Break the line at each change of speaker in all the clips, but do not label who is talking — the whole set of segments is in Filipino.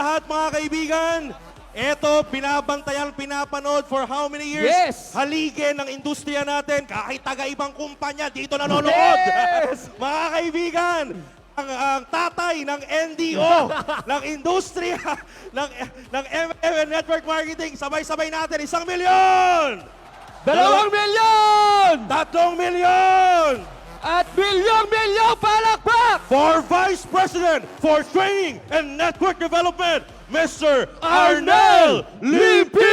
lahat mga kaibigan. Eto, binabantayan, pinapanood for how many years?
Yes!
Haligin ng industriya natin, kahit taga-ibang kumpanya dito nanonood.
Yes!
Mga kaibigan, ang tatay ng NDO, ng industriya, ng MMM Network Marketing, sabay-sabay natin, 1 milyon!
2 milyon!
3 milyon!
At milyong-milyong palakpak!
For Vice President for Training and Network Development, Mr. Arnel Limpi!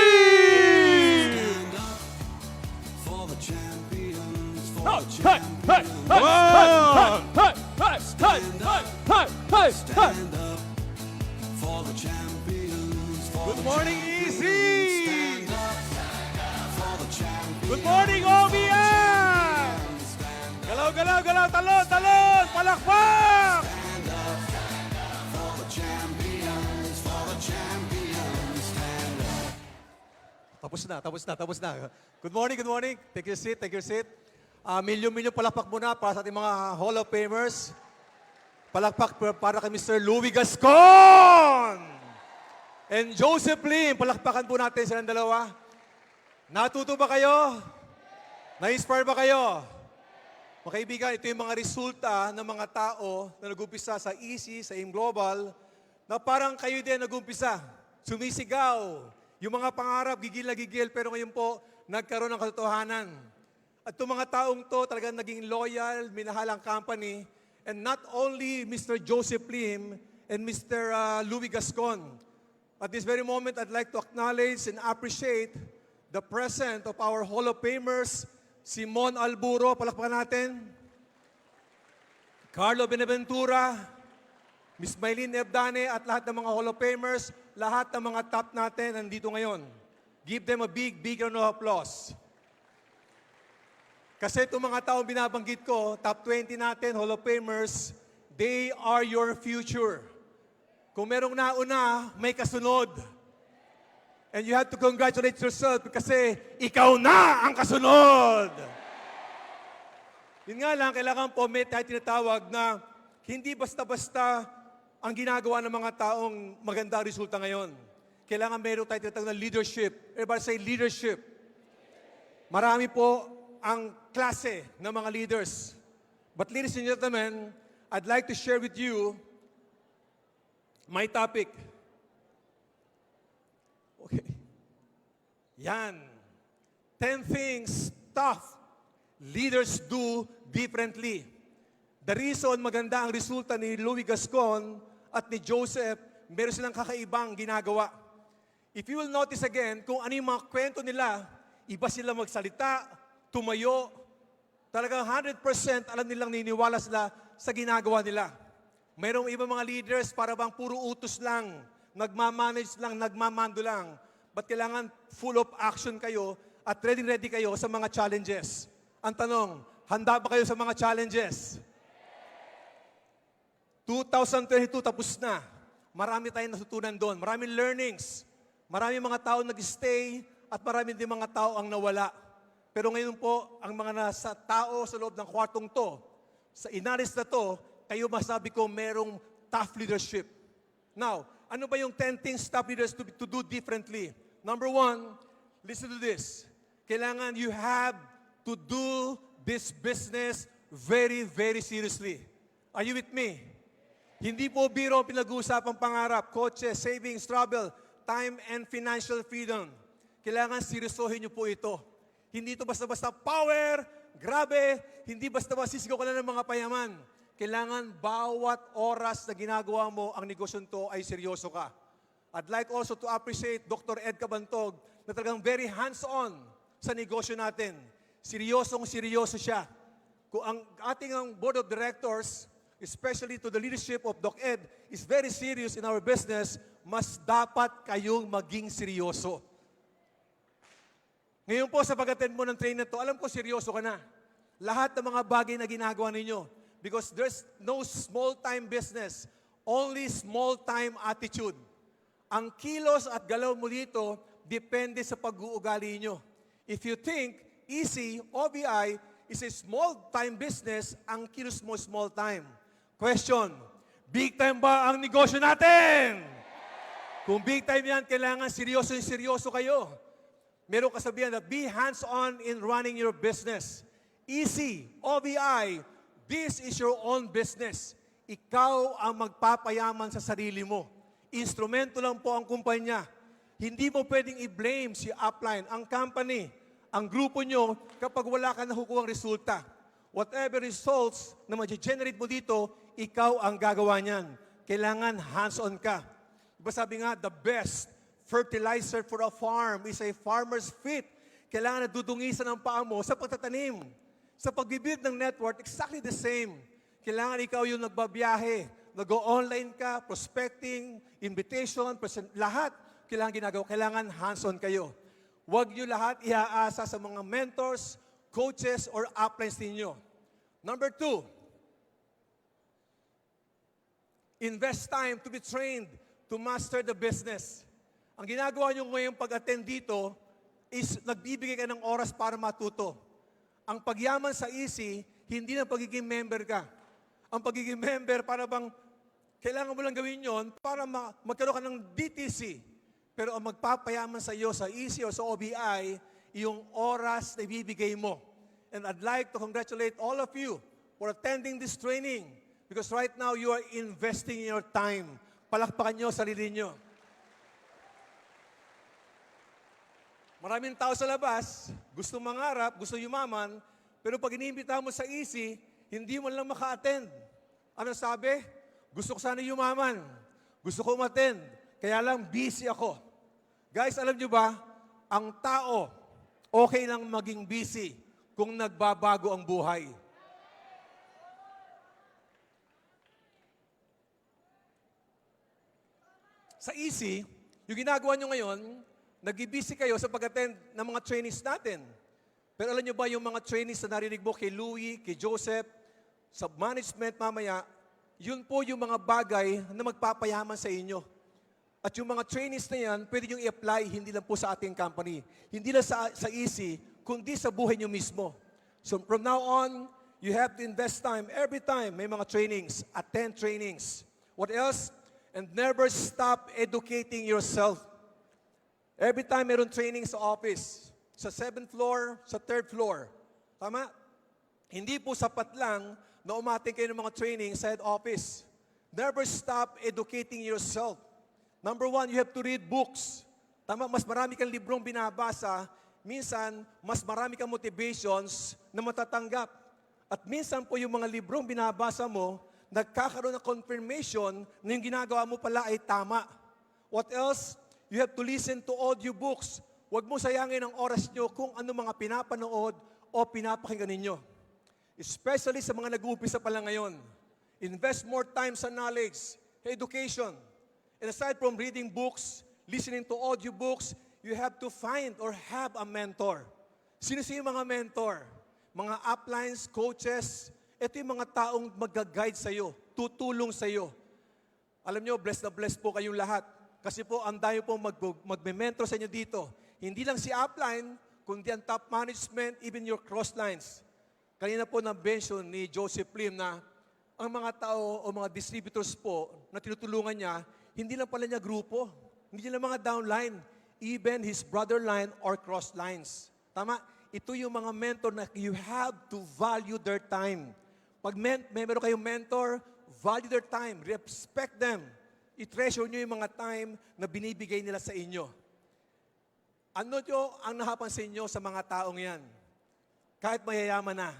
Hey, hey, hey,
Come on!
hey, hey, hey, hey, hey, hey.
Good morning, Easy! Good morning, OBM! Galaw, galaw, galaw, talon, talon! Palakpak!
Tapos na. Good morning. Take your seat. Milyon-milyon palakpak muna para sa ating mga Hall of Famers. Palakpak para kay Mr. Louie Gascon! And Joseph Lim, palakpakan po natin silang dalawa. Natuto ba kayo? Na-inspire ba kayo? Mga kaibigan, ito yung mga resulta ng mga tao na nag-umpisa sa EC, sa AIM Global, na parang kayo din nag-umpisa. Sumisigaw. Yung mga pangarap, gigil na gigil, pero ngayon po, nagkaroon ng katotohanan. At itong mga taong to talagang naging loyal, minahal ang company, and not only Mr. Joseph Lim and Mr. Louie Gascon. At this very moment, I'd like to acknowledge and appreciate the presence of our Hall of Famers, Simon Alburo, palakpakan natin. Carlo Benaventura, Miss Maylene Ebdane, at lahat ng mga Hall of Famers, lahat ng mga top natin nandito ngayon. Give them a big round of applause. Kasi itong mga taong binabanggit ko, top 20 natin, Hall of Famers, they are your future. Kung merong nauna, may kasunod. And you have to congratulate yourself kasi ikaw na ang kasunod. Yun nga lang, kailangan po may tayo tinatawag na hindi basta-basta ang ginagawa ng mga taong maganda resulta ngayon. Kailangan meron tayo tinatawag na leadership. Everybody say leadership. Marami po ang klase ng mga leaders. But ladies and gentlemen, I'd like to share with you my topic. Okay. Yan. 10 things tough leaders do differently. The reason maganda ang resulta ni Louie Gascon at ni Joseph, meron silang kakaibang ginagawa. If you will notice again, kung ano yung mga kwento nila, iba sila magsalita, tumayo, talagang 100% alam nilang niniwala sila sa ginagawa nila. Mayroong ibang mga leaders, para bang puro utos lang, nagmamanage lang, nagmamando lang. But kailangan full of action kayo at ready kayo sa mga challenges. Ang tanong, handa ba kayo sa mga challenges? 2022 tapos na. Marami tayong natutunan doon. Maraming learnings. Maraming mga tao nag-stay at maraming din mga tao ang nawala. Pero ngayon po, ang mga nasa tao sa loob ng kwartong to, sa inalis na to, kayo masabi ko merong tough leadership. Now, ano ba yung 10 things top leaders to do differently? Number 1, listen to this. Kailangan you have to do this business very seriously. Are you with me? Hindi po biro ang pinag-uusapang pangarap, kotse, savings, travel, time, and financial freedom. Kailangan seryosohin niyo po ito. Hindi ito basta-basta power, grabe, hindi basta-basta sisigaw ka lang ng mga payaman. Kailangan bawat oras na ginagawa mo ang negosyon to ay seryoso ka. I'd like also to appreciate Dr. Ed Cabantog na talagang very hands-on sa negosyo natin. Seryosong-seryoso siya. Kung ang ating board of directors, especially to the leadership of Doc Ed, is very serious in our business, mas dapat kayong maging seryoso. Ngayon po sa pag-attend mo ng training na to, alam ko seryoso ka na. Lahat ng mga bagay na ginagawa ninyo. Because there's no small-time business, only small-time attitude. Ang kilos at galaw mo dito, depende sa pag-uugali nyo. If you think easy, OBI, is a small-time business, ang kilos mo small-time. Question, big time ba ang negosyo natin? Kung big time yan, kailangan seryoso kayo. Merong kasabihan na be hands-on in running your business. Easy, OBI, this is your own business. Ikaw ang magpapayaman sa sarili mo. Instrumento lang po ang kumpanya. Hindi mo pwedeng i-blame si upline, ang company, ang grupo nyo kapag wala ka nakukuhang resulta. Whatever results na ma-generate mo dito, ikaw ang gagawa niyan. Kailangan hands-on ka. Diba sabi nga, the best fertilizer for a farm is a farmer's feet. Kailangan na dudungisan ang paa mo sa pagtatanim. Sa pag-build ng network, exactly the same. Kailangan ikaw yung nagbabiyahe, nag-online ka, prospecting, invitation, lahat kailangan ginagawa. Kailangan hands-on kayo. Huwag nyo lahat iaasa sa mga mentors, coaches, or uplines ninyo. Number 2, invest time to be trained to master the business. Ang ginagawa nyo ngayong pag-attend dito is nagbibigay ka ng oras para matuto. Ang pagyaman sa EC, hindi na pagiging member ka. Ang pagiging member, para bang kailangan mo lang gawin yon para magkaroon ka ng DTC. Pero ang magpapayaman sa iyo sa EC o sa OBI, yung oras na ibibigay mo. And I'd like to congratulate all of you for attending this training because right now you are investing in your time. Palakpakan nyo sarili nyo. Maraming tao sa labas, gusto mangarap, gusto yumaman, pero pag iniimbitahan mo sa EC, hindi mo lang maka-attend. Ano sabi? Gusto ko sana yumaman. Gusto ko umattend. Kaya lang busy ako. Guys, alam nyo ba, ang tao, okay lang maging busy kung nagbabago ang buhay. Sa EC, yung ginagawa nyo ngayon, nag-busy kayo sa pag-attend ng mga trainees natin. Pero alam nyo ba yung mga trainees na narinig mo kay Louie, kay Joseph, sa management mamaya, yun po yung mga bagay na magpapayaman sa inyo. At yung mga trainees na yan, pwede nyo i-apply hindi lang po sa ating company. Hindi lang sa EC, kundi sa buhay nyo mismo. So from now on, you have to invest time. Every time may mga trainings, attend trainings. What else? And never stop educating yourself. Every time meron training sa office, sa 7th floor, sa 3rd floor. Tama? Hindi po sapat lang na umating kayo ng mga training sa head office. Never stop educating yourself. Number 1, you have to read books. Tama? Mas marami kang librong binabasa, minsan, mas marami kang motivations na matatanggap. At minsan po yung mga librong binabasa mo, nagkakaroon ng confirmation na yung ginagawa mo pala ay tama. What else? You have to listen to audiobooks. Huwag mo sayangin ang oras nyo kung ano mga pinapanood o pinapakinggan ninyo. Especially sa mga nag-uumpisa pa lang ngayon. Invest more time sa knowledge, education. And aside from reading books, listening to audiobooks, you have to find or have a mentor. Sino-sino yung mga mentor? Mga uplines, coaches. Ito yung mga taong mag-guide sa'yo, tutulong sa'yo. Alam nyo, blessed na blessed po kayong lahat. Kasi po, ang dami po magme-mentor sa inyo dito. Hindi lang si upline, kundi ang top management, even your crosslines. Kanina po na-mention ni Joseph Lim na ang mga tao o mga distributors po na tinutulungan niya, hindi lang pala niya grupo. Hindi lang mga downline, even his brother line or cross lines. Tama? Ito yung mga mentor na you have to value their time. Pag meron kayong mentor, value their time, respect them. I-treasure nyo yung mga time na binibigay nila sa inyo. Ano nyo ang nahapansin nyo sa mga taong yan? Kahit mayayaman na,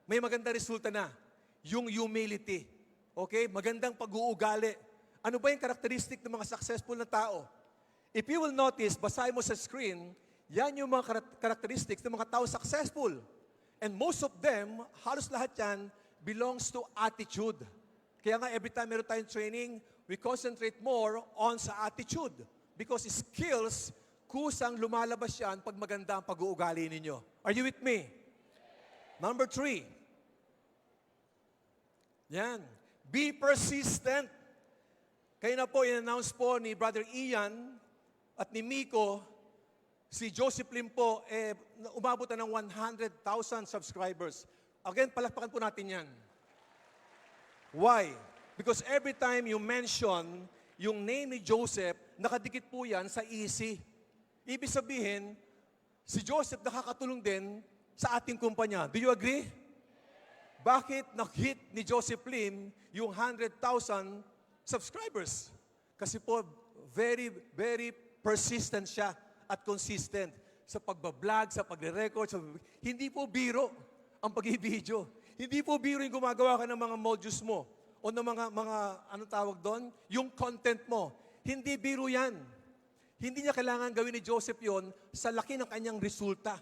may maganda resulta na. Yung humility. Okay? Magandang pag-uugali. Ano ba yung karakteristik ng mga successful na tao? If you will notice, basahin mo sa screen, yan yung mga characteristics ng mga tao successful. And most of them, halos lahat yan, belongs to attitude. Kaya nga, every time meron tayong training, we concentrate more on sa attitude. Because skills, kusang lumalabas yan pag maganda ang pag-uugali ninyo. Are you with me? Number 3. Yan. Be persistent. Kaya na po, in-announce po ni Brother Ian at ni Miko, si Joseph Lim po, umabot na ng 100,000 subscribers. Again, palakpakan po natin yan. Why? Because every time you mention yung name ni Joseph, nakadikit po yan sa EC. Ibig sabihin, si Joseph nakakatulong din sa ating kumpanya. Do you agree? Bakit nag-hit ni Joseph Lim yung 100,000 subscribers? Kasi po, very, very persistent siya at consistent sa pagbablog, sa pagre-record. Hindi po biro ang pag-video. Hindi po biro yung gumagawa ka ng mga modules mo o ng mga anong tawag doon? Yung content mo. Hindi biro yan. Hindi niya kailangan gawin ni Joseph yon sa laki ng kanyang resulta.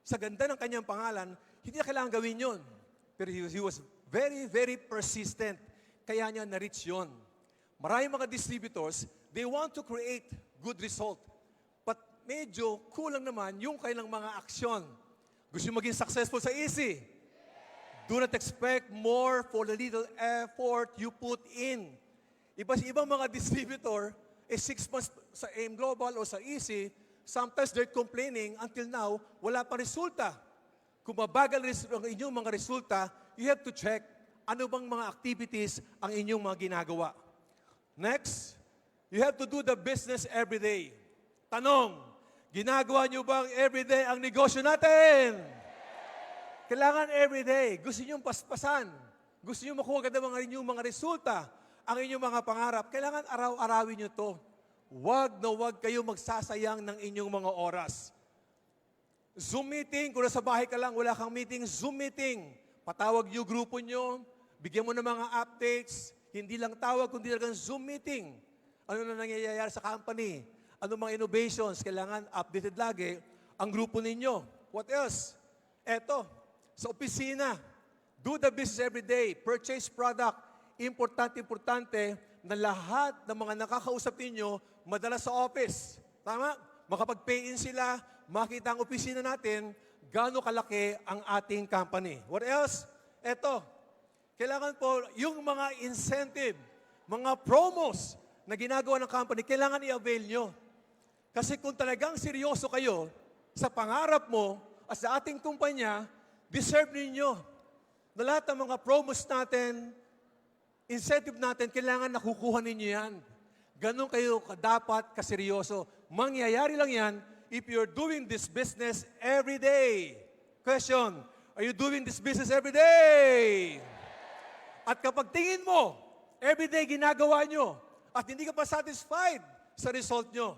Sa ganda ng kanyang pangalan, hindi niya kailangan gawin yon. Pero he was very, very persistent. Kaya niya na-reach yun. Maraming mga distributors, they want to create good result. But medyo kulang naman yung kailang mga aksyon. Gusto maging successful sa easy? Do not expect more for the little effort you put in. Ibang mga distributor, 6 months sa AIM Global o sa EC, sometimes they're complaining until now, wala pa resulta. Kung mabagal ang inyong mga resulta, you have to check ano bang mga activities ang inyong mga ginagawa. Next, you have to do the business every day. Tanong, ginagawa nyo bang everyday ang negosyo natin? Kailangan everyday. Gusto nyo paspasan. Gusto nyo makuha agad ang inyong mga resulta, ang inyong mga pangarap. Kailangan araw-arawin nyo to. Huwag na huwag kayo magsasayang ng inyong mga oras. Zoom meeting, kung nasa bahay ka lang, wala kang meeting, Zoom meeting. Patawag nyo grupo nyo, bigyan mo ng mga updates, hindi lang tawag, kundi talagang Zoom meeting. Ano na nangyayari sa company? Ano mga innovations? Kailangan updated lagi ang grupo ninyo. What else? Eto, sa opisina, do the business every day, purchase product. Importante na lahat ng mga nakakausap ninyo madala sa office. Tama? Makapag-pay in sila, makita ang opisina natin, gaano kalaki ang ating company. What else? Eto, kailangan po yung mga incentive, mga promos na ginagawa ng company, kailangan i-avail nyo. Kasi kung talagang seryoso kayo sa pangarap mo at sa ating kumpanya, deserve ninyo na lahat ng mga promos natin, incentive natin, kailangan nakukuha ninyo yan. Ganon kayo dapat kaseryoso. Mangyayari lang yan if you're doing this business every day. Question, are you doing this business every day? At kapag tingin mo, everyday ginagawa nyo, at hindi ka pa satisfied sa result nyo,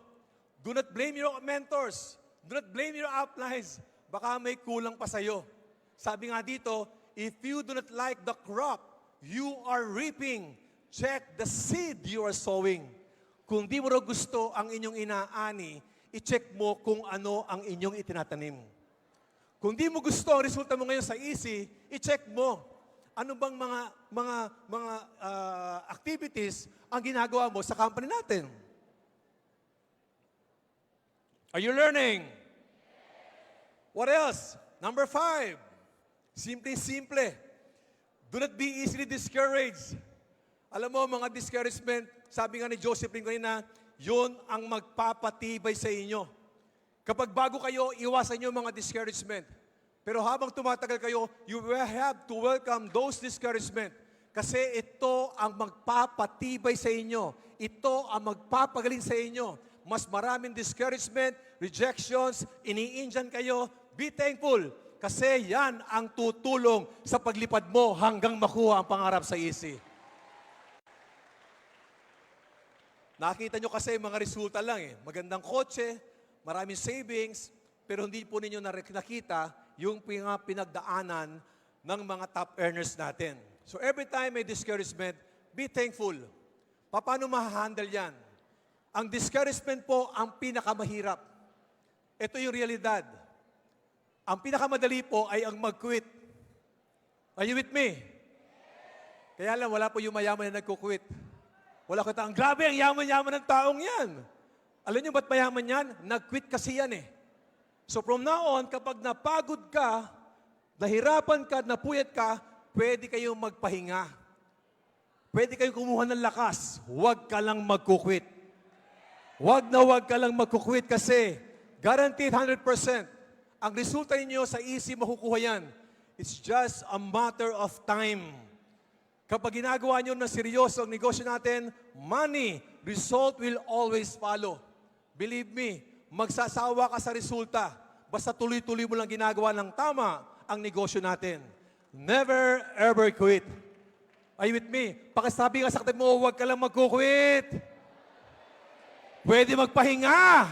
do not blame your mentors. Do not blame your uplines. Baka may kulang pa sa'yo. Sabi nga dito, if you do not like the crop you are reaping, check the seed you are sowing. Kung di mo raw gusto ang inyong inaani, i-check mo kung ano ang inyong itinatanim. Kung di mo gusto ang resulta mo ngayon sa easy, i-check mo ano bang mga activities ang ginagawa mo sa company natin. Are you learning? What else? Number 5. Simple. Do not be easily discouraged. Alam mo, mga discouragement, sabi nga ni Joseph Lim kanina, yun ang magpapatibay sa inyo. Kapag bago kayo, iwasan nyo mga discouragement. Pero habang tumatagal kayo, you will have to welcome those discouragement. Kasi ito ang magpapatibay sa inyo. Ito ang magpapagaling sa inyo. Mas maraming discouragement, rejections, iniinjan kayo. Be thankful. Kasi yan ang tutulong sa paglipad mo hanggang makuha ang pangarap sa easy. Nakita nyo kasi mga resulta lang eh. Magandang kotse, maraming savings, pero hindi po ninyo nakita yung pinagdaanan ng mga top earners natin. So every time may discouragement, be thankful. Paano ma-handle yan? Ang discouragement po ang pinakamahirap. Ito yung realidad. Ang pinakamadali po ay ang mag-quit. Are you with me? Kaya lang, wala po yung mayaman na nagko-quit. Wala ko ang grabe, ang yaman-yaman ng taong yan. Alam niyo ba't mayaman yan? Nag-quit kasi yan eh. So from now on, kapag napagod ka, nahirapan ka, napuyat ka, pwede kayong magpahinga. Pwede kayong kumuha ng lakas. Huwag ka lang magkukwit. Huwag ka lang magkukwit kasi guaranteed 100%. Ang resulta ninyo sa easy makukuha yan. It's just a matter of time. Kapag ginagawa nyo na seryoso ang negosyo natin, money result will always follow. Believe me, magsasawa ka sa resulta. Basta tuloy-tuloy mo lang ginagawa ng tama ang negosyo natin. Never ever quit. Are you with me? Pakisabi nga sa katabi mo, huwag ka lang magkukwit. Pwede magpahinga.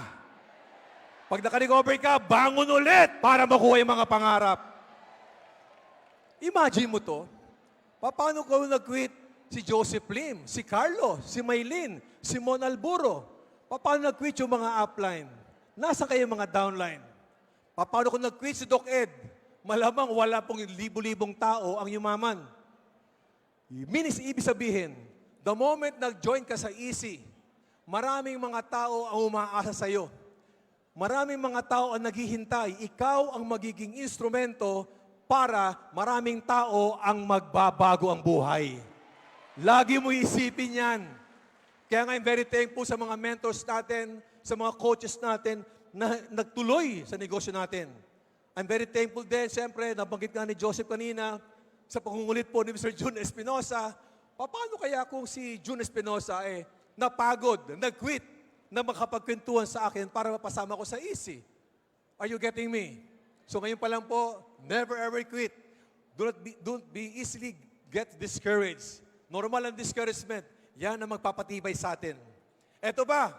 Pag naka-recover ka, bangon ulit para makuha yung mga pangarap. Imagine mo to. Paano ko nag-quit si Joseph Lim, si Carlo, si Maylin, si Mon Alburo? Paano nag-quit yung mga upline? Nasa kayo mga downline? Paano ko nag-quit si Doc Ed? Malamang wala pong libo-libong tao ang yumaman. Ibig sabihin, the moment nag-join ka sa EC, maraming mga tao ang umaasa sa iyo. Maraming mga tao ang naghihintay. Ikaw ang magiging instrumento para maraming tao ang magbabago ang buhay. Lagi mo isipin yan. Kaya nga I'm very thankful sa mga mentors natin, sa mga coaches natin na nagtuloy sa negosyo natin. I'm very thankful din, siyempre, nabanggit nga ni Joseph kanina, sa pangungulit po ni Mr. June Espinosa. Paano kaya kung si June Espinosa napagod, nag-quit, na makapagkwentuhan sa akin para mapasama ko sa EC? Are you getting me? So ngayon pa lang po, never ever quit. Don't be easily get discouraged. Normal ang discouragement. Yan ang magpapatibay sa atin. Eto ba?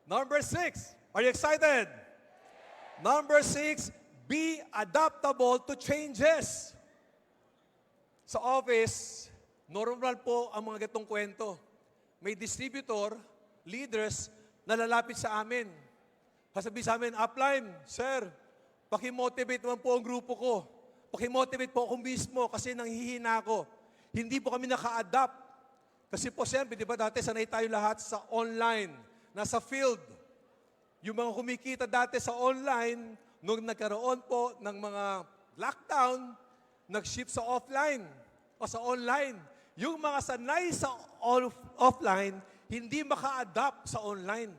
Number 6. Are you excited? Number 6, be adaptable to changes. Sa office, normal po ang mga gatong kwento. May distributor, leaders, na lalapit sa amin. Sasabihin sa amin, upline, sir, pakimotivate naman po ang grupo ko. Pakimotivate po ako mismo kasi nanghihina ako. Hindi po kami naka-adapt. Kasi po siyempre, di ba dati sanay tayo lahat sa online, nasa field. Yung mga kumikita dati sa online, nung nagkaroon po ng mga lockdown, nag-shift sa offline o sa online. Yung mga sanay sa offline, hindi maka-adapt sa online.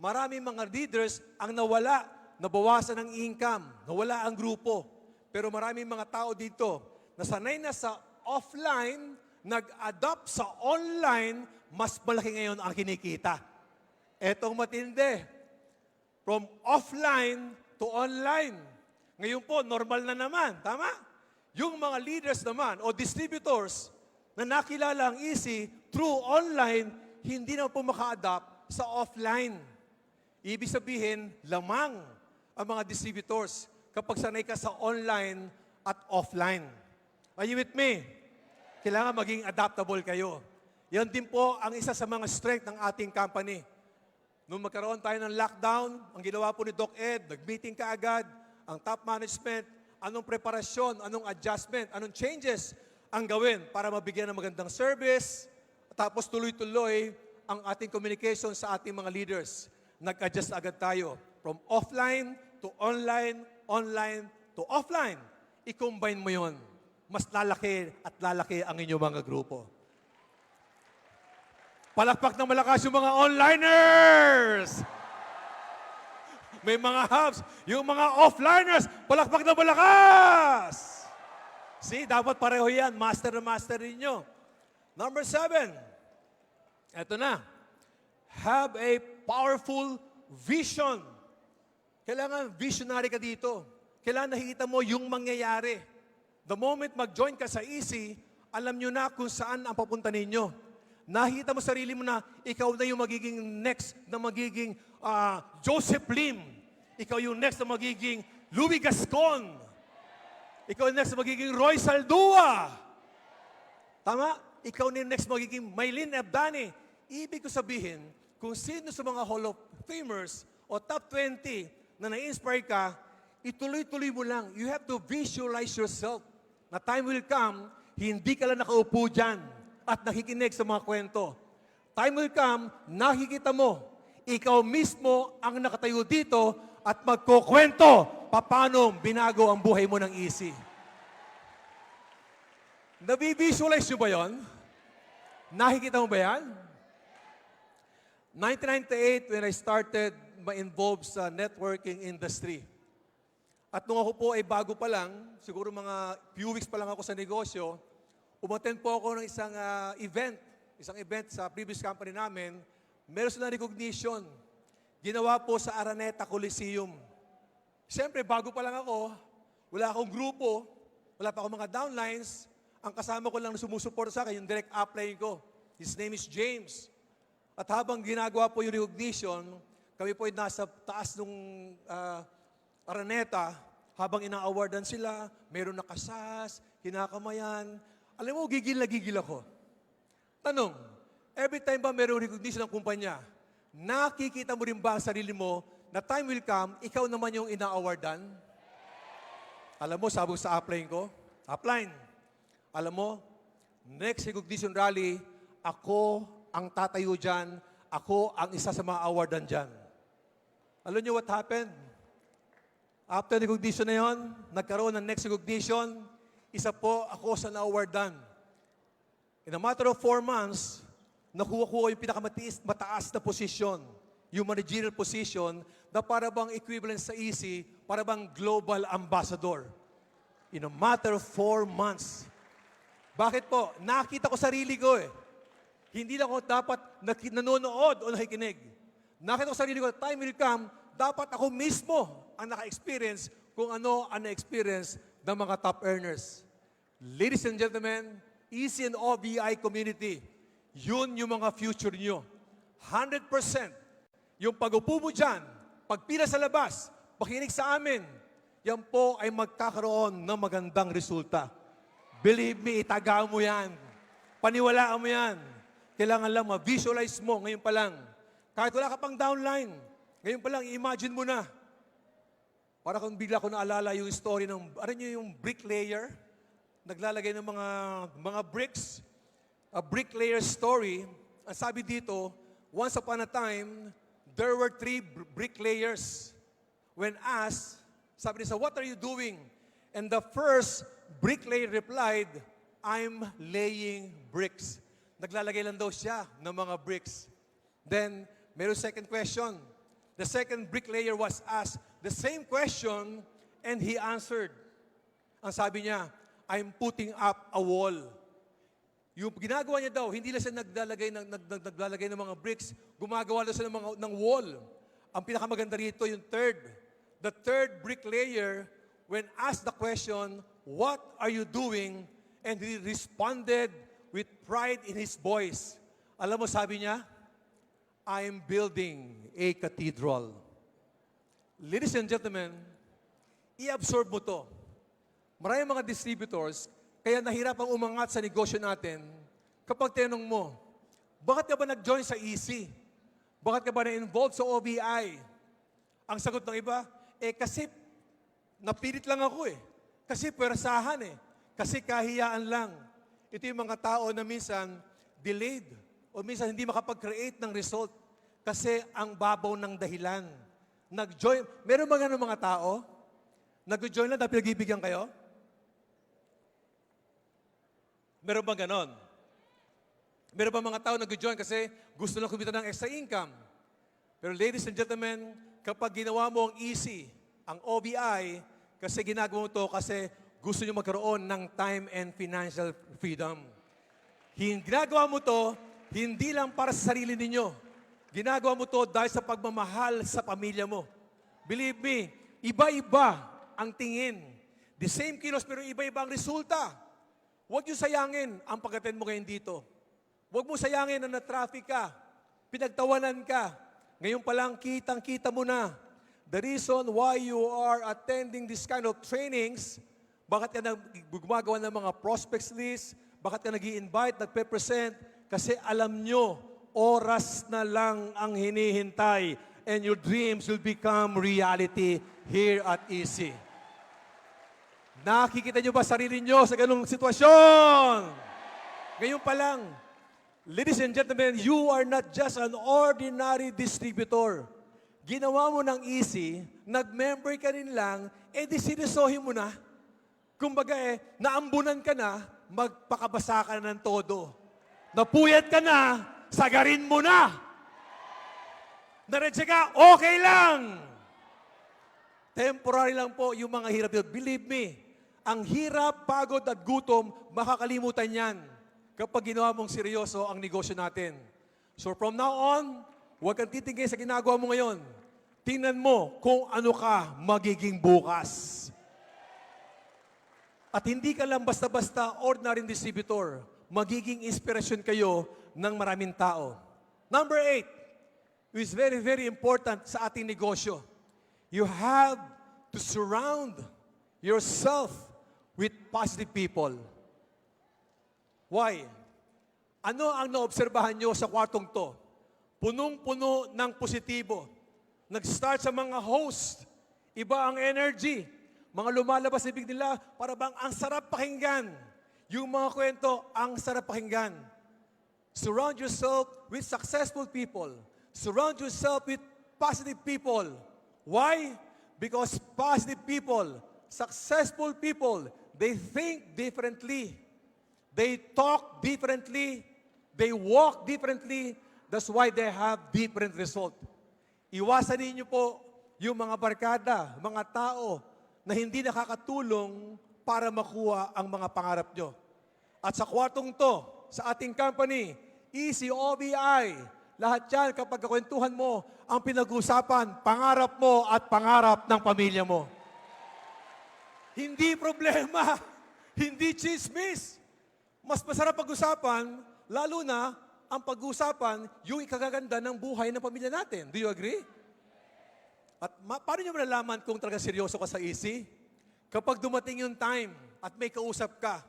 Maraming mga leaders ang nawala, nabawasan ng income, nawala ang grupo. Pero maraming mga tao dito na sanay na sa offline, nag-adapt sa online, mas malaki ngayon ang kinikita. Etong matindi. From offline to online. Ngayon po, normal na naman. Tama? Yung mga leaders naman o distributors na nakilala ang EC through online, hindi na po maka-adapt sa offline. Ibig sabihin, lamang ang mga distributors kapag sanay ka sa online at offline. Are you with me? Kailangan maging adaptable kayo. Yan din po ang isa sa mga strength ng ating company. Nung magkaroon tayo ng lockdown, ang ginawa po ni Doc Ed, nag-meeting ka agad, ang top management, anong preparasyon, anong adjustment, anong changes ang gawin para mabigyan ng magandang service, tapos tuloy-tuloy ang ating communication sa ating mga leaders. Nag-adjust agad tayo from offline to online, online to offline. I-combine mo yon. Mas lalaki at lalaki ang inyong mga grupo. Palakpak ng malakas yung mga onliners! May mga hubs. Yung mga offliners, palakpak ng malakas! See, dapat pareho yan. Master na master ninyo. Number 7. Ito na. Have a powerful vision. Kailangan visionary ka dito. Kailangan nakikita mo yung mangyayari. The moment mag-join ka sa EC, alam nyo na kung saan ang papunta ninyo. Nakita mo sarili mo na ikaw na yung magiging next na magiging Joseph Lim. Ikaw yung next na magiging Louis Gascon. Ikaw yung next na magiging Roy Saldua. Tama? Ikaw na yung next magiging Maylin Abdani. Ibig ko sabihin, kung sino sa mga Hall of Famers o top 20 na na-inspire ka, ituloy-tuloy mo lang. You have to visualize yourself. Na time will come, hindi ka lang nakaupo dyan at nakikinig sa mga kwento. Time will come, nakikita mo, ikaw mismo ang nakatayo dito at magkukwento paano binago ang buhay mo ng EC. Nabivisualize nyo ba yun? Nakikita mo ba yan? 1998, when I started ma-involve sa networking industry. At nung ako po ay bago pa lang, siguro mga few weeks pa lang ako sa negosyo, umattend po ako ng isang event sa previous company namin meron silang recognition. Ginawa po sa Araneta Coliseum. Siyempre, bago pa lang ako, wala akong grupo, wala pa akong mga downlines. Ang kasama ko lang na sumusuporta sa akin, yung direct upline ko. His name is James. At habang ginagawa po yung recognition, kami po ay nasa taas ng Araneta, habang ina-awardan sila, mayroon nakasas, kinakamayan. Alam mo, gigil na gigil ako. Tanong, every time ba mayroong recognition ng kumpanya, nakikita mo rin ba ang sarili mo na time will come, ikaw naman yung ina-awardan? Alam mo, sabi ko sa upline ko, upline, alam mo, next recognition rally, ako ang tatayo dyan, ako ang isa sa mga awardan dyan. Alam niyo what happened? After recognition na yon, nagkaroon ng next recognition, isa po ako sa na-awardan. In a matter of 4 months, nakuha ko yung pinakamataas na posisyon, yung managerial position, na para bang equivalent sa EC, para bang global ambassador. In a matter of 4 months. Bakit po? Nakita ko sarili ko eh. Hindi lang ako dapat nanonood o nakikinig. Nakita ko sarili ko, time will come, dapat ako mismo ang naka-experience kung ano ang na-experience ng mga top earners. Ladies and gentlemen, EC and OBI community, yun yung mga future nyo. 100%. Yung pag-upo mo dyan, pagpila sa labas, pakinig sa amin, yan po ay magkakaroon ng magandang resulta. Believe me, itaga mo yan. Paniwalaan mo yan. Kailangan lang ma-visualize mo ngayon pa lang. Kahit wala ka pang downline, ngayon pa lang, imagine mo na. Para kung bigla ko naalala yung story ng, ano nyo yung bricklayer? Naglalagay ng mga bricks. A bricklayer story, ang sabi dito, once upon a time, there were 3 bricklayers. When asked, sabi niya, what are you doing? And the first bricklayer replied, I'm laying bricks. Naglalagay lang daw siya ng mga bricks. Then, meron second question. The second bricklayer was asked the same question and he answered. Ang sabi niya, I'm putting up a wall. Yung ginagawa niya daw, hindi lang siya naglalagay ng mga bricks, gumagawa lang siya ng wall. Ang pinakamaganda rito, yung third. The third bricklayer, when asked the question, what are you doing? And he responded with pride in his voice. Alam mo, sabi niya, I'm building a cathedral. Ladies and gentlemen, i-absorb mo to. Maraming mga distributors, kaya nahirapang umangat sa negosyo natin kapag tinanong mo, bakit ka ba nag-join sa EC? Bakit ka ba na-involved sa OBI? Ang sagot ng iba, kasi napilit lang ako eh. Kasi pwersahan eh. Kasi kahiyaan lang. Ito yung mga tao na minsan delayed o minsan hindi makapag-create ng result kasi ang babaw ng dahilan. Nag-join, meron ba ganun mga tao? Nag-join lang dahil pinag-ibigyan kayo? Meron bang ganon? Meron bang mga tao nag-join kasi gusto lang kumita ng extra income? Pero ladies and gentlemen, kapag ginawa mo ang EC, ang OBI, kasi ginagawa mo to kasi gusto nyo magkaroon ng time and financial freedom. Ginagawa mo to, hindi lang para sa sarili ninyo. Ginagawa mo to dahil sa pagmamahal sa pamilya mo. Believe me, iba-iba ang tingin. The same kilos pero iba-iba ang resulta. Huwag niyo sayangin ang pag-attend mo ngayon dito. Huwag mo sayangin na na-traffic ka, pinagtawanan ka. Ngayon pa lang, kitang-kita mo na. The reason why you are attending this kind of trainings, bakit ka gumagawa ng mga prospects list, bakit ka nag-i-invite, nagpe-present, kasi alam nyo, oras na lang ang hinihintay and your dreams will become reality here at EC. Nakikita nyo ba sarili nyo sa ganung sitwasyon? Ngayon pa lang, ladies and gentlemen, you are not just an ordinary distributor. Ginawa mo ng EC, nag-member ka rin lang, di sinisohin mo na. Kumbaga naambunan ka na, magpakabasa ka na ng todo. Napuyat ka na, sagarin mo na. Naradya ka, okay lang. Temporary lang po yung mga hirap yun. Believe me, ang hirap, pagod at gutom, makakalimutan yan kapag ginawa mong seryoso ang negosyo natin. So from now on, Huwag kang titingin sa ginagawa mo ngayon. Tingnan mo kung ano ka magiging bukas. At hindi ka lang basta-basta ordinary distributor. Magiging inspirasyon kayo ng maraming tao. Number 8, which is very, very important sa ating negosyo. You have to surround yourself with positive people. Why? Ano ang naobserbahan nyo sa kwartong to? Punong-puno ng positibo. Nag-start sa mga host. Iba ang energy. Mga lumalabas sa bibig nila, para bang ang sarap pakinggan. Yung mga kwento, ang sarap pakinggan. Surround yourself with successful people. Surround yourself with positive people. Why? Because positive people, successful people, they think differently. They talk differently. They walk differently. That's why they have different result. Iwasan ninyo po yung mga barkada, mga tao na hindi nakakatulong para makuha ang mga pangarap nyo. At sa kwartong to, sa ating company, ECOBI, lahat yan kapag kakwentuhan mo, ang pinag-usapan, pangarap mo at pangarap ng pamilya mo. Hindi problema, hindi chismis. Mas masarap pag-usapan, lalo na ang pag-usapan, yung ikagaganda ng buhay ng pamilya natin. Do you agree? At paano nyo malalaman kung talaga seryoso ka sa EC? Kapag dumating yung time at may kausap ka,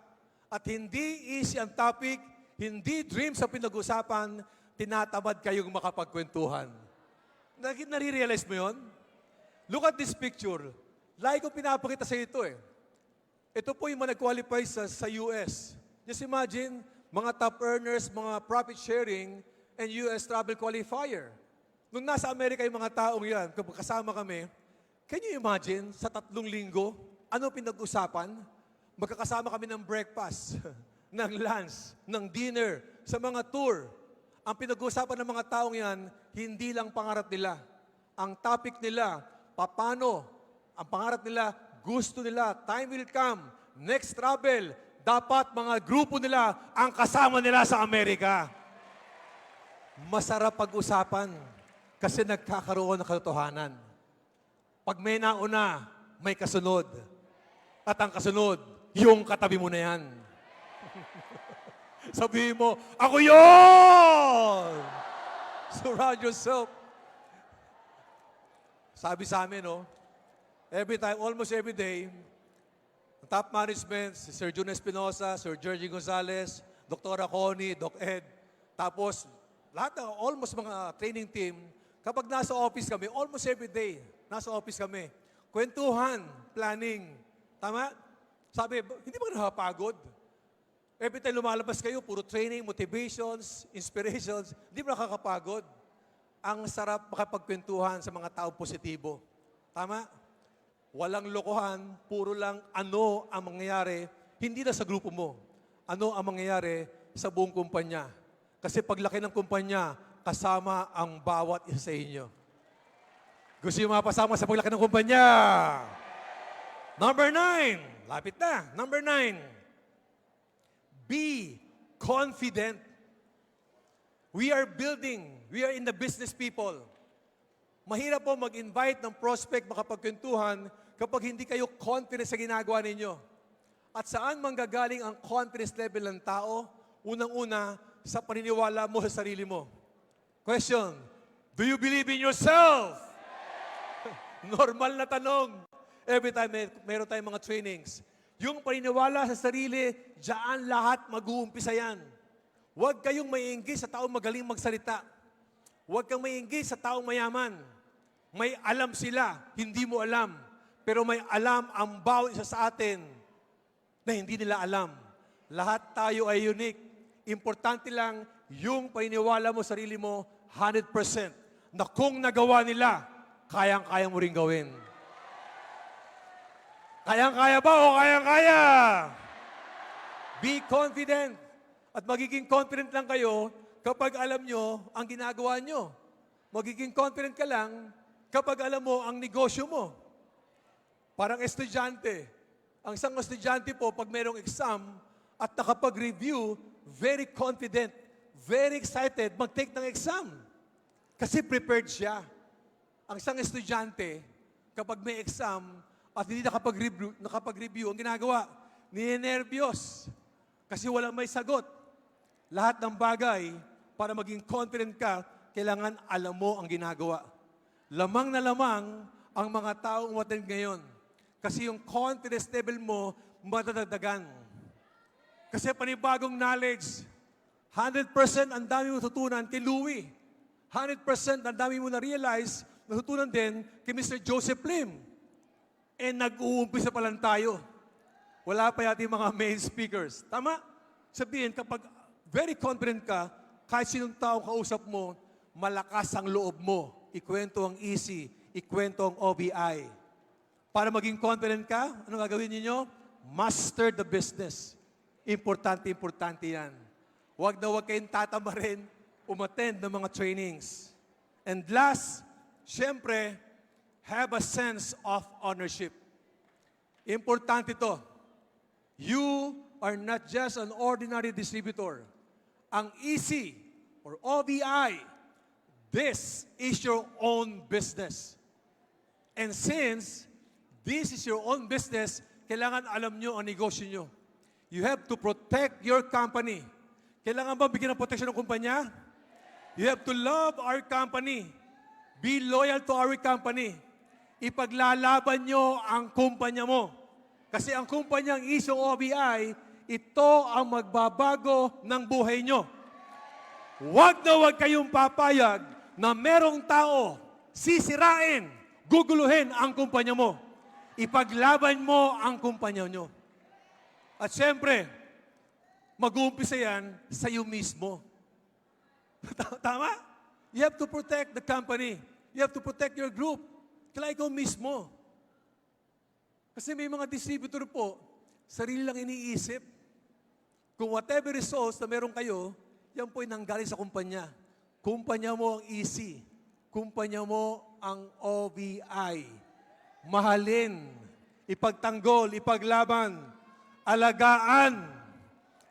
at hindi easy ang topic, hindi dream sa pinag-usapan, tinatamad kayong makapagkwentuhan. Nare-realize mo yun? Look at this picture. Like ko pinapakita sa ito eh. Ito po yung mga nag-qualify sa US. Just imagine, mga top earners, mga profit sharing, and US travel qualifier. Nung nasa Amerika yung mga taong yan, kapag kasama kami, can you imagine, sa 3 linggo, ano pinag-usapan? Magkakasama kami ng breakfast, ng lunch, ng dinner, sa mga tour. Ang pinag-usapan ng mga taong yan, hindi lang pangarap nila. Ang topic nila, papano, ang pangarap nila, gusto nila, time will come, next travel, dapat mga grupo nila ang kasama nila sa Amerika. Masarap pag-usapan kasi nagkakaroon ng katotohanan. Pag may nauna, may kasunod. At ang kasunod, yung katabi mo na yan. Sabihin mo, ako yun! Surround yourself. Sabi sa amin, no? Every time, almost every day, top management, si Sir Jun Espinosa, Sir Georgie Gonzalez, Dr. Connie, Doc Ed, tapos lahat na, almost mga training team, kapag nasa office kami, almost every day, nasa office kami, kwentuhan, planning. Tama? Sabi, hindi ba nakapagod? Every time lumalabas kayo, puro training, motivations, inspirations, hindi ba nakakapagod? Ang sarap makapagkwentuhan sa mga tao positibo. Tama? Walang lokohan, puro lang ano ang mangyayari, hindi na sa grupo mo. Ano ang mangyayari sa buong kumpanya. Kasi paglaki ng kumpanya, kasama ang bawat isa sa inyo. Gusto nyo mapasama sa paglaki ng kumpanya? Number 9. Lapit na. Number 9. Be confident. We are building. We are in the business people. Mahirap po mag-invite ng prospect makapagkwentuhan kapag hindi kayo confident sa ginagawa ninyo. At saan manggagaling ang confidence level ng tao? Unang-una, sa paniniwala mo sa sarili mo. Question, do you believe in yourself? Normal na tanong. Every time meron tayong mga trainings. Yung paniniwala sa sarili, diyan lahat mag-uumpisa yan. Huwag kayong maiinggit sa taong magaling magsalita. Huwag kang maiinggit sa taong mayaman. May alam sila, hindi mo alam. Pero may alam ang bawat isa sa atin na hindi nila alam. Lahat tayo ay unique. Importante lang yung paniniwala mo sa sarili mo 100% na kung nagawa nila, kayang-kaya mo rin gawin. Kayang-kaya ba o kayang-kaya? Be confident. At magiging confident lang kayo kapag alam nyo ang ginagawa nyo. Magiging confident ka lang kapag alam mo ang negosyo mo. Parang estudyante. Ang isang estudyante po, pag mayroong exam at nakapag-review, very confident, very excited mag-take ng exam. Kasi prepared siya. Ang isang estudyante, kapag may exam at hindi nakapag-review, ang ginagawa, ninenervyos. Kasi wala may sagot. Lahat ng bagay, para maging confident ka, kailangan alam mo ang ginagawa. Lamang na lamang ang mga taong umattend ngayon. Kasi yung confidence level mo, madadagdagan. Kasi panibagong knowledge, 100% ang dami mo tutunan kay Louie. 100% ang dami mo na-realize, natutunan din kay Mr. Joseph Lim. Nag-uumpisa pa lang tayo. Wala pa yata yung mga main speakers. Tama? Sabihin, kapag very confident ka, kahit sinong tao kausap mo, malakas ang loob mo. Ikwento ang easy, ikwento ang OBI. Para maging confident ka, ano gagawin ninyo? Master the business. Importante yan. Huwag na huwag kayong tatamarin, umattend ng mga trainings. And last, syempre, have a sense of ownership. Importante ito. You are not just an ordinary distributor. Ang EC or OBI, this is your own business. And since this is your own business, kailangan alam nyo ang negosyo nyo. You have to protect your company. Kailangan ba bigyan ng protection ng kumpanya? You have to love our company. Be loyal to our company. Ipaglalaban nyo ang kumpanya mo. Kasi ang kumpanyang isong OBI, ito ang magbabago ng buhay nyo. Huwag na huwag kayong papayag na merong tao sisirain, guguluhin ang kumpanya mo. Ipaglaban mo ang kumpanya nyo. At syempre, mag-uumpisa yan sa iyo mismo. Tama? You have to protect the company. You have to protect your group. Kailangan ikaw mismo. Kasi may mga distributor po, sarili lang iniisip. Kung whatever results na meron kayo, yan po ay nanggaling sa kumpanya. Kumpanya mo ang EC. Kumpanya mo ang OBI. Mahalin, ipagtanggol, ipaglaban, alagaan,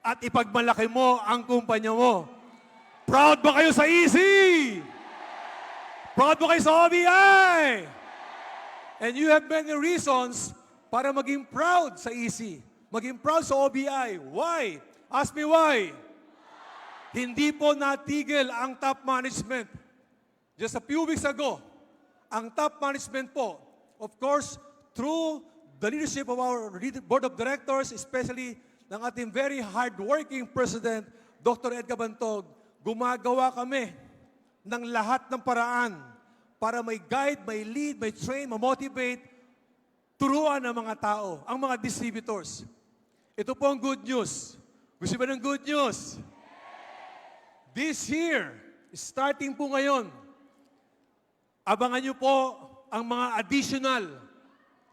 at ipagmalaki mo ang kumpanya mo. Proud ba kayo sa EC? Proud ba kayo sa OBI? And you have many reasons para maging proud sa EC. Maging proud sa OBI. Why? Ask me why. Hindi po natigil ang top management. Just a few weeks ago, ang top management po, of course, through the leadership of our board of directors, especially ng ating very hard-working President, Dr. Edgar Bantog, gumagawa kami ng lahat ng paraan para may guide, may lead, may train, ma-motivate, turuan ang mga tao, ang mga distributors. Ito po ang good news. Gusto ba ng good news? This year, starting po ngayon, abangan nyo po ang mga additional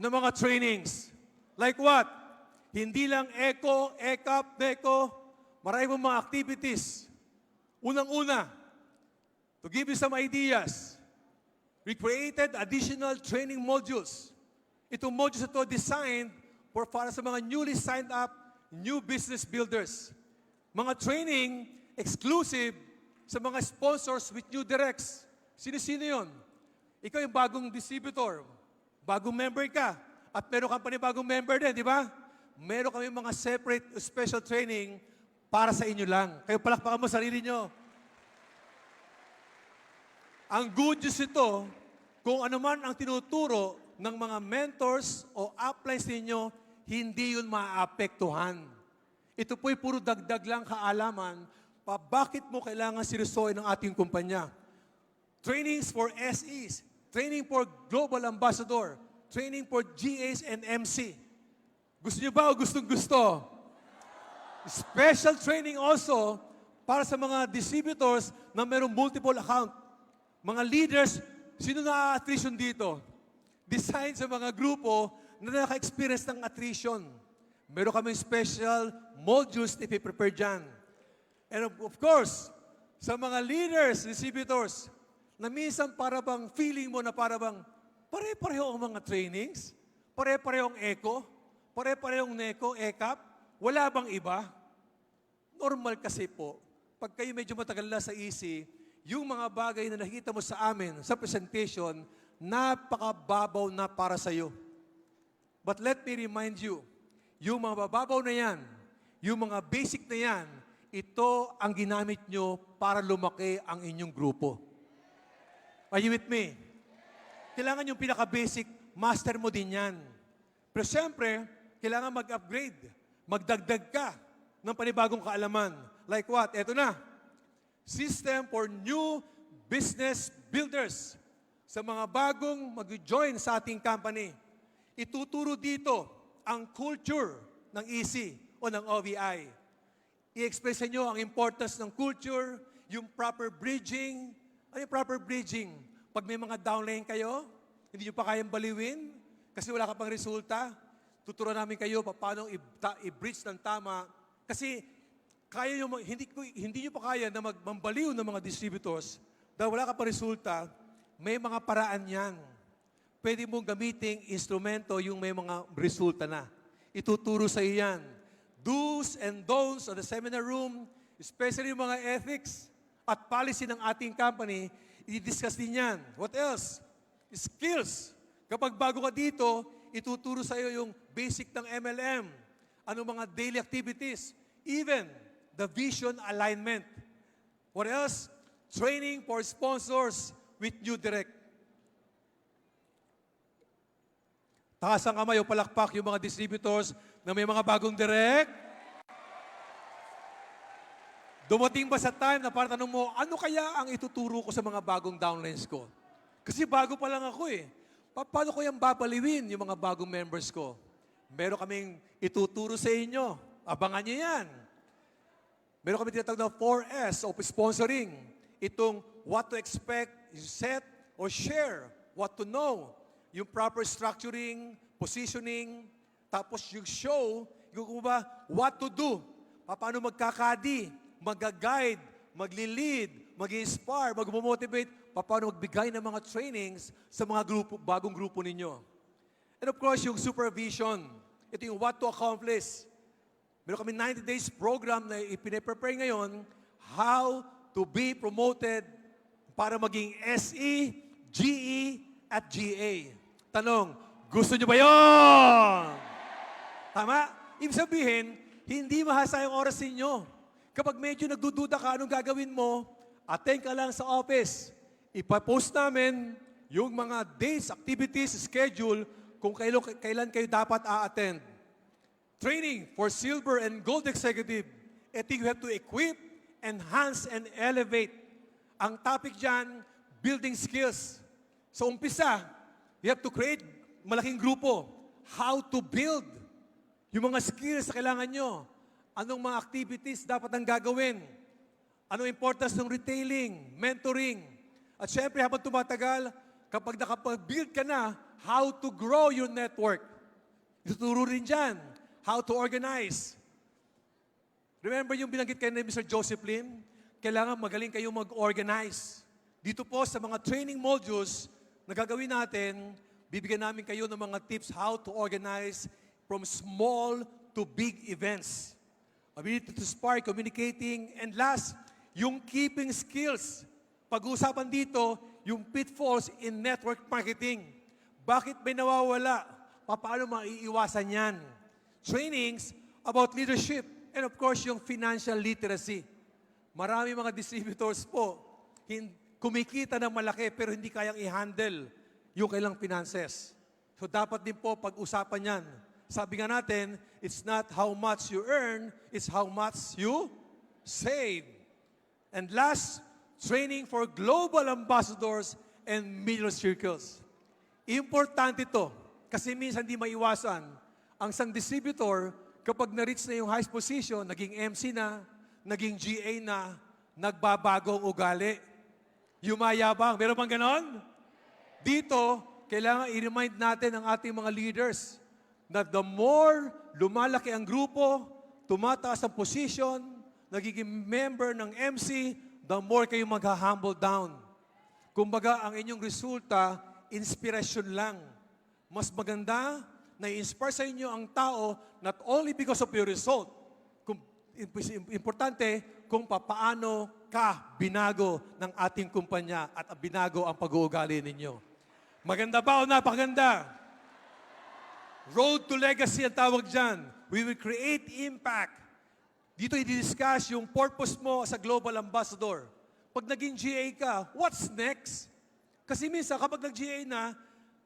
na mga trainings. Like what? Hindi lang ECO, ECAP, DECO, marami pong mga activities. Unang-una, to give you some ideas, we created additional training modules. Itong modules ito designed para sa mga newly signed up, new business builders. Mga training exclusive sa mga sponsors with new directs. Sino-sino yun? Ikaw yung bagong distributor, bagong member ka, at meron kang panibagong member din, di ba? Meron kami mga separate special training para sa inyo lang. Kayo palakpakan mo sarili nyo. Ang good news ito, kung ano man ang tinuturo ng mga mentors o uplines ninyo, hindi yun maaapektuhan. Ito po'y puro dagdag lang kaalaman pa bakit mo kailangan seryosohin ng ating kumpanya. Trainings for SEs, training for Global Ambassador, training for GAs and MC. Gusto niyo ba o gustong-gusto? Special training also para sa mga distributors na mayroong multiple account. Mga leaders, sino na-attrition dito? Design sa mga grupo na naka-experience ng attrition. Meron kaming special modules na ipiprepare dyan. And of course, sa mga leaders, distributors, na minsan para bang feeling mo na para bang pare-pareho ang mga trainings, pare-pareho ang ECO, pare-pareho ang NECO, ECAP, wala bang iba? Normal kasi po, pag kayo medyo matagal na sa EC, yung mga bagay na nakikita mo sa amin sa presentation, napakababaw na para sa iyo. But let me remind you, yung mga bababaw na yan, yung mga basic na yan, ito ang ginamit nyo para lumaki ang inyong grupo. Are you with me? Kailangan yung pinaka-basic, master mo din yan. Pero siyempre, kailangan mag-upgrade. Magdagdag ka ng panibagong kaalaman. Like what? Eto na. System for New Business Builders. Sa mga bagong mag-join sa ating company, ituturo dito ang culture ng EC o ng OVI. I-express sa inyo ang importance ng culture, yung proper bridging. Ano yung proper bridging? Pag may mga downline kayo, hindi nyo pa kayang baliwin, kasi wala ka pang resulta, tuturuan namin kayo paano i-bridge ng tama. Kasi kaya nyo, hindi nyo pa kaya na magbaliw ng mga distributors dahil wala ka pang resulta. May mga paraan yan. Pwede mong gamiting instrumento yung may mga resulta na. Ituturo sa iyo yan. Do's and don'ts of the seminar room, especially yung mga ethics at policy ng ating company, i-discuss din yan. What else? Skills. Kapag bago ka dito, ituturo sa iyo yung basic ng MLM. Anong mga daily activities. Even the vision alignment. What else? Training for sponsors with New Direct. Taas ang kamay o palakpak yung mga distributors na may mga bagong direct. Dumating ba sa time na para tanong mo, ano kaya ang ituturo ko sa mga bagong downlines ko? Kasi bago pa lang ako eh. Paano ko yung babaliwin yung mga bagong members ko? Meron kaming ituturo sa inyo. Abangan nyo yan. Meron kami tinatawag na 4S o sponsoring. Itong what to expect, set or share, what to know, yung proper structuring, positioning, tapos yung show, yung ba, what to do, paano magkakadi, mag-guide, magli-lead, mag-inspire, mag-motivate, paano magbigay ng mga trainings sa mga grupo, bagong grupo ninyo. And of course, yung supervision, ito yung what to accomplish. Meron kami 90 days program na ipine-prepare ngayon, how to be promoted para maging SE, GE, at GA. Tanong, gusto nyo ba yun? Tama? Ibig sabihin, hindi mahasa yung oras ninyo. Kapag medyo nagdududa ka, anong gagawin mo? Attend ka lang sa office. Ipapost namin yung mga days, activities, schedule, kung kailan kayo dapat a-attend. Training for silver and gold executive. I think you have to equip, enhance, and elevate. Ang topic dyan, building skills. Sa umpisa, you have to create malaking grupo. How to build. Yung mga skills na kailangan nyo. Anong mga activities dapat ang gagawin. Anong importance ng retailing, mentoring. At syempre, habang tumatagal, kapag nakapag-build ka na, how to grow your network. Ituturo rin dyan. How to organize. Remember yung binanggit kayo ni Mr. Joseph Lim? Kailangan magaling kayo mag-organize. Dito po sa mga training modules na gagawin natin, bibigyan namin kayo ng mga tips how to organize from small to big events. Ability to spark, communicating, and last, yung keeping skills. Pag-uusapan dito, yung pitfalls in network marketing. Bakit may nawawala? Paano maiiwasan yan? Trainings about leadership. And of course, yung financial literacy. Marami mga distributors po, kumikita ng malaki pero hindi kayang i-handle yung kailang finances. So dapat din po pag-usapan yan. Sabi nga natin, it's not how much you earn, it's how much you save. And last, training for global ambassadors and middle circles. Importante ito kasi minsan di maiwasan ang isang distributor kapag na-reach na yung highest position, naging MC na, naging GA na, nagbabagong ugali. Yumayabang. Meron bang ganon? Dito, kailangan i-remind natin ang ating mga leaders na the more lumalaki ang grupo, tumataas ang position, nagiging member ng MC, the more kayo mag-humble down. Kumbaga, ang inyong resulta, inspiration lang. Mas maganda na i-inspire sa inyo ang tao not only because of your result, importante kung paano ka binago ng ating kumpanya at binago ang pag-uugali ninyo. Maganda ba o napakaganda? Road to legacy ang tawag dyan. We will create impact. Dito i-discuss yung purpose mo sa global ambassador. Pag naging GA ka, what's next? Kasi minsan kapag nag-GA na,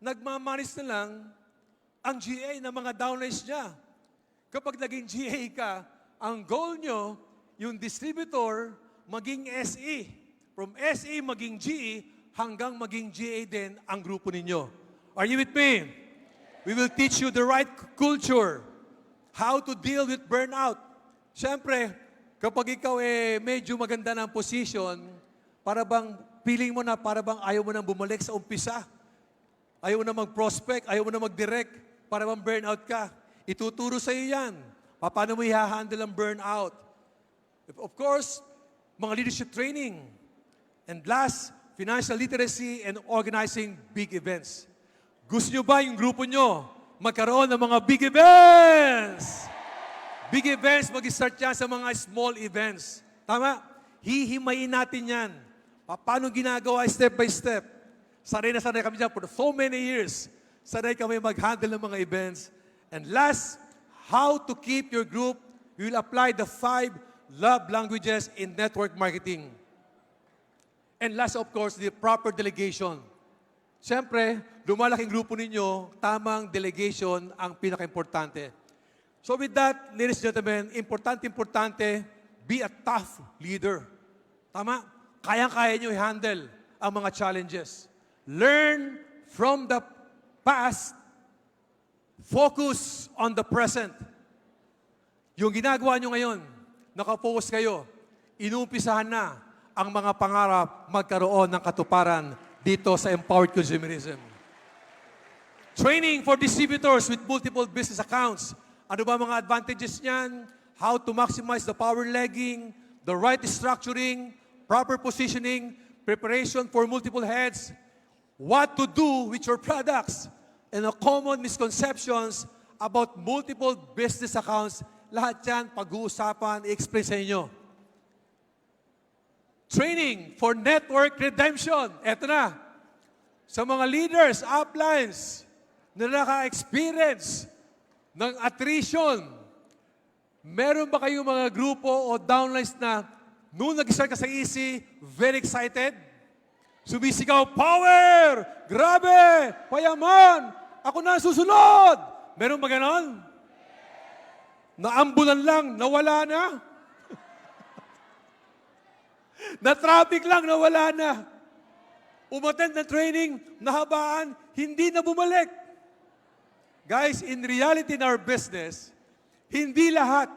nagmamanis na lang ang GA ng mga downlines niya. Kapag naging GA ka, ang goal nyo, yung distributor, maging SE. From SE maging GE, hanggang maging GA din ang grupo ninyo. Are you with me? We will teach you the right culture, how to deal with burnout. Siyempre, kapag ikaw medyo maganda ng position, para bang feeling mo na para bang ayaw mo nang bumalik sa umpisa. Ayaw mo na mag-prospect, ayaw mo na mag-direct, para bang burnout ka. Ituturo sa iyo yan. Paano mo i-handle ang burnout? Of course, mga leadership training. And last, financial literacy and organizing big events. Gusto nyo ba yung grupo nyo magkaroon ng mga big events? Big events, mag-start yan sa mga small events. Tama? Hihimayin natin yan. Paano ginagawa step by step? Sanay na sanay kami dyan for so many years. Sanay kami mag-handle ng mga events. And last, how to keep your group. You will apply the 5 love languages in network marketing. And last, of course, the proper delegation. Siyempre, lumalaking grupo ninyo, tamang delegation ang pinaka-importante. So with that, ladies and gentlemen, importante, be a tough leader. Tama? Kayang-kaya nyo i-handle ang mga challenges. Learn from the past, focus on the present. Yung ginagawa nyo ngayon, nakapokus kayo, inumpisahan na ang mga pangarap magkaroon ng katuparan dito sa Empowered Consumerism. Training for distributors with multiple business accounts. Ano ba mga advantages niyan? How to maximize the power legging, the right structuring, proper positioning, preparation for multiple heads, what to do with your products, and the common misconceptions about multiple business accounts. Lahat yan, pag-uusapan, i-explain sa inyo. Training for network redemption. Eto na. Sa mga leaders, uplines, na naka-experience ng attrition, meron ba kayong mga grupo o downlines na noong nag-start ka sa EC, very excited? Sumisigaw, power! Grabe! Payaman! Ako na ang susunod! Meron ba ganon? Naambulan lang, nawala na. Na-traffic lang, nawala na. Umattend na training, nahabaan, hindi na bumalik. Guys, in reality in our business, hindi lahat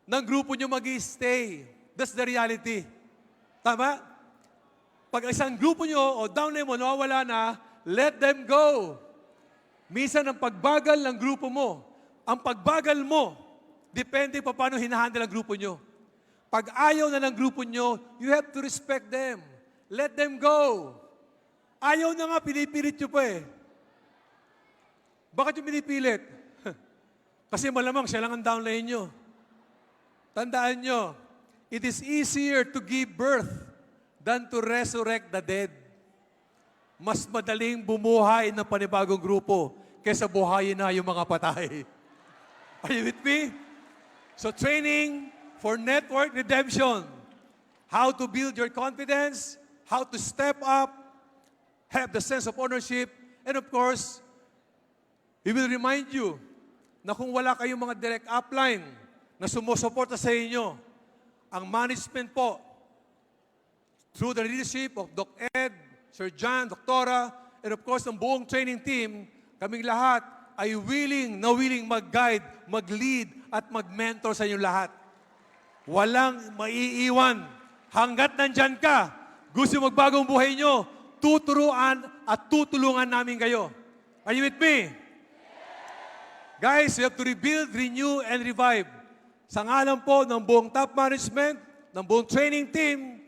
ng grupo nyo mag-stay. That's the reality. Tama? Pag isang grupo nyo o downline mo nawawala na, let them go. Minsan ang pagbagal ng grupo mo, ang pagbagal mo, depende pa paano hinahandle ang grupo nyo. Pag ayaw na ng grupo nyo, you have to respect them. Let them go. Ayaw na nga, pinipilit nyo pa eh. Bakit yung pinipilit? Kasi malamang siya lang ang downline nyo. Tandaan nyo, it is easier to give birth than to resurrect the dead. Mas madaling bumuhay ng panibagong grupo kaysa buhayin na yung mga patay. Are you with me? So training for network redemption. How to build your confidence, how to step up, have the sense of ownership, and of course, we will remind you na kung wala kayong mga direct upline na sumusuporta sa inyo, ang management po, through the leadership of Doc Ed, Sir John, Doktora, and of course, ng buong training team, kaming lahat ay willing mag-guide, mag-lead, at mag-mentor sa inyong lahat. Walang maiiwan. Hanggat nandyan ka, gusto magbagong buhay nyo, tuturuan at tutulungan namin kayo. Are you with me? Guys, we have to rebuild, renew, and revive. Sa ngalan po ng buong top management, ng buong training team,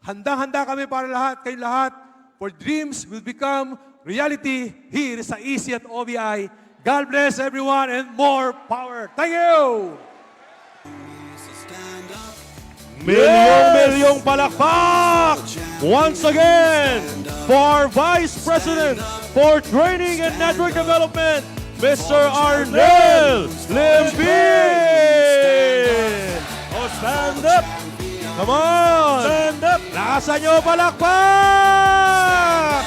handang-handa kami para lahat, kayo lahat, for dreams will become reality here sa EC at OBI. God bless everyone and more power. Thank you!
Milyong palakpak! Once again, for Vice President for Training and Network Development, Mr. Arnel Limbin!
Oh, stand up!
Come on!
Stand up!
Lakasan nyo palakpak!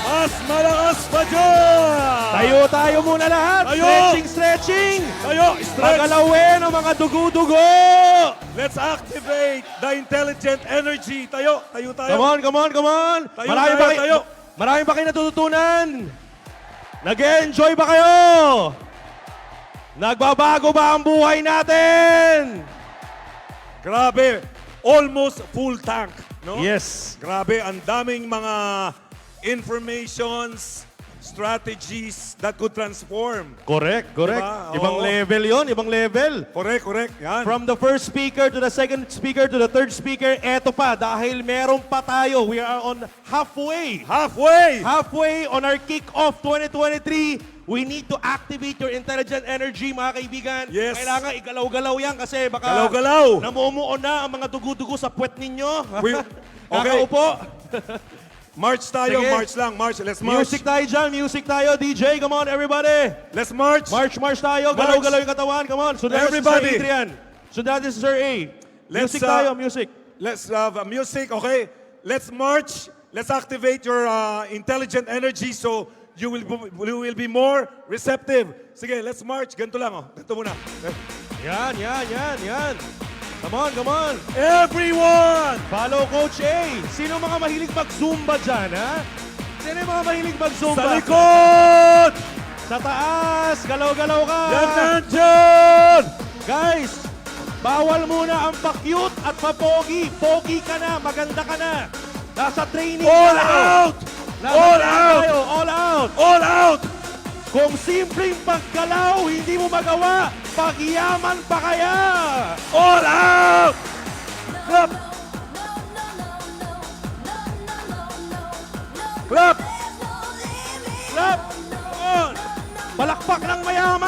Mas malakas pa dyan!
Tayo muna lahat!
Tayo!
Stretching!
Tayo! Stretch!
Pagalawin ang mga dugo-dugo!
Let's activate the intelligent energy. Tayo! Tayo!
Come on!
Tayo,
Marami
tayo.
ba kayo natututunan? Nag-enjoy ba kayo? Nagbabago ba ang buhay natin?
Grabe! Almost full tank. No?
Yes.
Grabe, ang daming mga informations, strategies that could transform.
Correct.
Diba?
Ibang
Oo.
level yon, ibang level.
Correct. Yan.
From the first speaker to the second speaker to the third speaker, eto pa, dahil meron pa tayo. We are on halfway on our kick-off 2023. We need to activate your intelligent energy, mga kaibigan.
Yes.
Kailangan igalaw-galaw yan kasi baka
Galaw-galaw.
namumuo na ang mga dugo-dugo sa puwet ninyo.
Okay.
Kakaupo.
March tayo,
Sige.
march lang, march. Let's march.
Music tayo dyan, music tayo. DJ, come on everybody.
Let's march.
March tayo. Galaw-galaw yung katawan. Come on. So that's
Everybody.
Sir Adrian. So that is Sir A.
Let's,
Music tayo, music.
Let's have music, okay? Let's march. Let's activate your intelligent energy so you will be more receptive. Sige, let's march. Ganito lang, oh. Ganito muna.
Yan. Come on.
Everyone!
Follow Coach A. Sino mga mahilig mag-zumba dyan, ha? Sino yung mga mahilig mag-zumba?
Sa likod!
Sa taas. Galaw-galaw ka.
Yan nandyan!
Guys, bawal muna ang pa-cute at pa-pogi. Pogi ka na, maganda ka na. Nasa training
All
tayo.
out!
Nasa
All
training
out!
tayo. All out!
All out!
Kung simpleng paggalaw, hindi mo magawa, pagyaman pa kaya!
All out! Clap! Clap!
Clap! On! Palakpak ng mayaman!